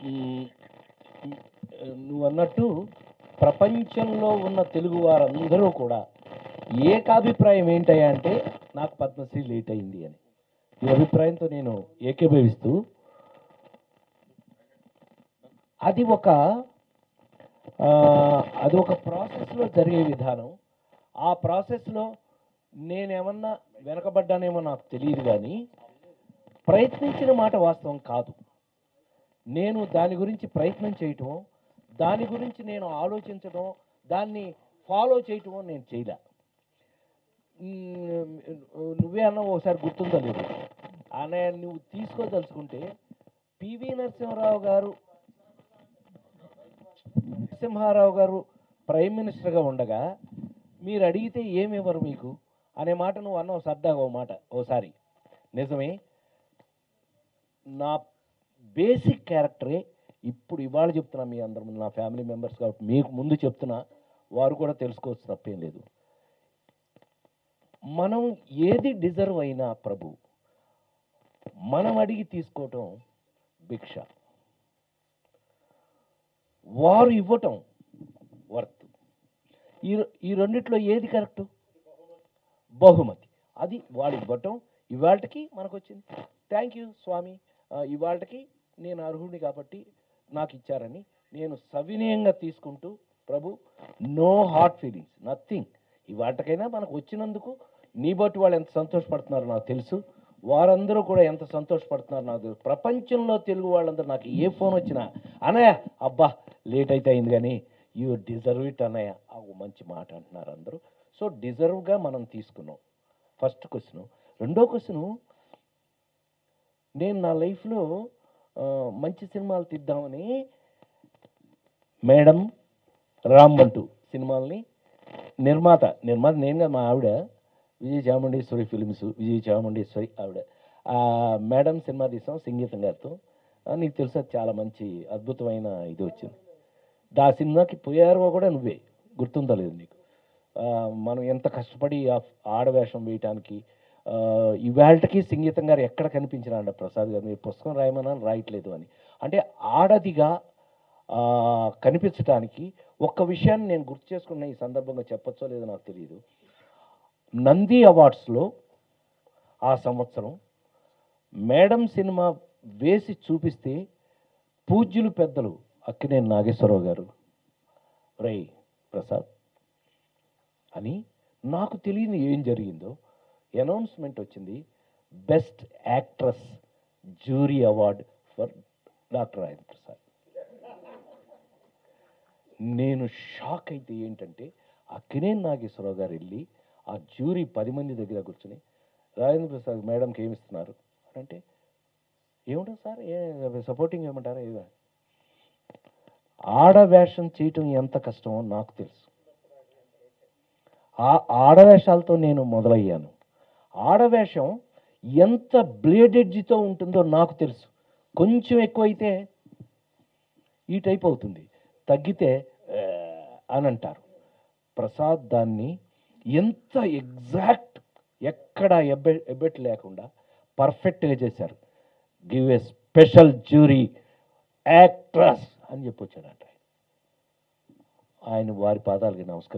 హ్మ్. హ్మ్. నువ్వన్నట్టు ప్రపంచంలో ఉన్న తెలుగు వారందరూ కూడా ఏకాభిప్రాయం ఏంటయ్యా అంటే, నాకు పద్మశ్రీ లేట్ అయింది అని. ఈ అభిప్రాయంతో నేను ఏకీభవిస్తూ, అది ఒక అది ఒక ప్రాసెస్‌లో జరిగే విధానం. ఆ ప్రాసెస్‌లో నేనేమన్నా వెనకబడ్డానేమో నాకు తెలీదు గానీ, ప్రయత్నించిన మాట వాస్తవం కాదు. నేను దాని గురించి ప్రయత్నం చేయటమో, దాని గురించి నేను ఆలోచించడం, దాన్ని ఫాలో చేయటమో నేను చేయలా. హ్మ్. నువ్వే అన్నావు ఒకసారి గుర్తుందో లేదో. నువ్వు తీసుకోదలుచుకుంటే పివి నరసింహారావు గారు ప్రైమ్ మినిస్టర్‌గా ఉండగా మీరు అడిగితే ఏమివ్వరు మీకు? అనే మాట నువ్వు అన్నావు సరదాగా ఓ మాట ఓసారి. నిజమే. నా బేసిక్ క్యారెక్టరే ఇప్పుడు ఇవాళ చెప్తున్నా మీ అందరి ముందు నా ఫ్యామిలీ మెంబర్స్ కాబట్టి మీకు ముందు చెప్తున్నా. వారు కూడా తెలుసుకోవచ్చు తప్పేం లేదు. మనం ఏది డిజర్వ్ అయినా ప్రభు, మనం అడిగి తీసుకోవటం భిక్ష. వారు ఇవ్వటం వర్త్. ఈ ఈ రెండిట్లో ఏది కరెక్టు? బహుమతి. అది వాడు ఇవ్వటం ఇవాల్టికి మనకొచ్చింది. థ్యాంక్ యూ స్వామి. ఇవాల్టికి నేను అర్హుడిని కాబట్టి నాకు ఇచ్చారని నేను సవినయంగా తీసుకుంటూ ప్రభు, నో హార్ట్ ఫీలింగ్స్, నథింగ్. ఇవాల్టికైనా మనకు వచ్చినందుకు నీ బట్టి వాళ్ళు ఎంత సంతోషపడుతున్నారో నాకు తెలుసు. వారందరూ కూడా ఎంత సంతోషపడుతున్నారో నాకు తెలుసు. ప్రపంచంలో తెలుగు వాళ్ళందరూ నాకు ఏ ఫోన్ వచ్చినా అన్నయ్య అబ్బా లేట్ అయితే అయింది కానీ యూ డిజర్వ్ ఇట్ అన్నయ్య మంచి మాట అంటున్నారు అందరూ. సో డిజర్వ్గా మనం తీసుకున్నాం. First question. రెండో క్వశ్చను, నేను నా లైఫ్లో మంచి సినిమాలు తీద్దామని మేడం, రామ్మంటూ సినిమాల్ని నిర్మాత నేను కాదు, మా ఆవిడ విజయ చాముండేశ్వరి ఫిలిమ్స్, విజయ చాముండేశ్వరి ఆవిడ. మేడం సినిమా తీసాం సంగీతం గారితో. నీకు తెలుసు అది చాలా మంచి అద్భుతమైన ఇది వచ్చింది. ఆ సినిమాకి పోయారో కూడా నువ్వే, గుర్తుందో లేదు నీకు. మనం ఎంత కష్టపడి ఆడవేషం వేయటానికి ఇవాళకి సంగీతం గారు ఎక్కడ కనిపించినారంట ప్రసాద్ గారు, మీరు పుస్తకం రాయమన్నా రాయట్లేదు అని. అంటే ఆడదిగా కనిపించడానికి ఒక్క విషయాన్ని నేను గుర్తు చేసుకున్న ఈ సందర్భంగా చెప్పచ్చో లేదో నాకు తెలియదు. నంది అవార్డ్స్లో ఆ సంవత్సరం మేడం సినిమా వేసి చూపిస్తే పూజ్యులు పెద్దలు అక్కినేని నాగేశ్వరరావు గారు, రేయ్ ప్రసాద్ అని, నాకు తెలియని ఏం జరిగిందో అనౌన్స్మెంట్ వచ్చింది, best actress jury award for doctor Rajendra Prasad. నేను షాక్ అయితే ఏంటంటే అక్కినేని నాగేశ్వరరావు గారు వెళ్ళి ఆ జ్యూరీ 10 మంది దగ్గర కూర్చొని రాజేంద్ర ప్రసాద్ మేడంకి ఏమిస్తున్నారు అంటే, ఏముంటుంది సార్ సపోర్టింగ్ ఏమంటారా ఏదో. ఆడవేషం చేయటం ఎంత కష్టమో నాకు తెలుసు. ఆ ఆడవేషాలతో నేను మొదలయ్యాను. ఆడవేషం ఎంత బ్లేడ్ ఎడ్జ్తో ఉంటుందో నాకు తెలుసు. కొంచెం ఎక్కువైతే ఈ టైప్ అవుతుంది, తగ్గితే అని అంటారు. ప్రసాద్ దాన్ని ఎంత ఎగ్జాక్ట్, ఎక్కడ ఎబ్బెట్ లేకుండా పర్ఫెక్ట్గా చేశారు. Give a special jury actress అని చెప్పొచ్చాడంట ఆయన. వారి పాదాలకి నమస్కారం.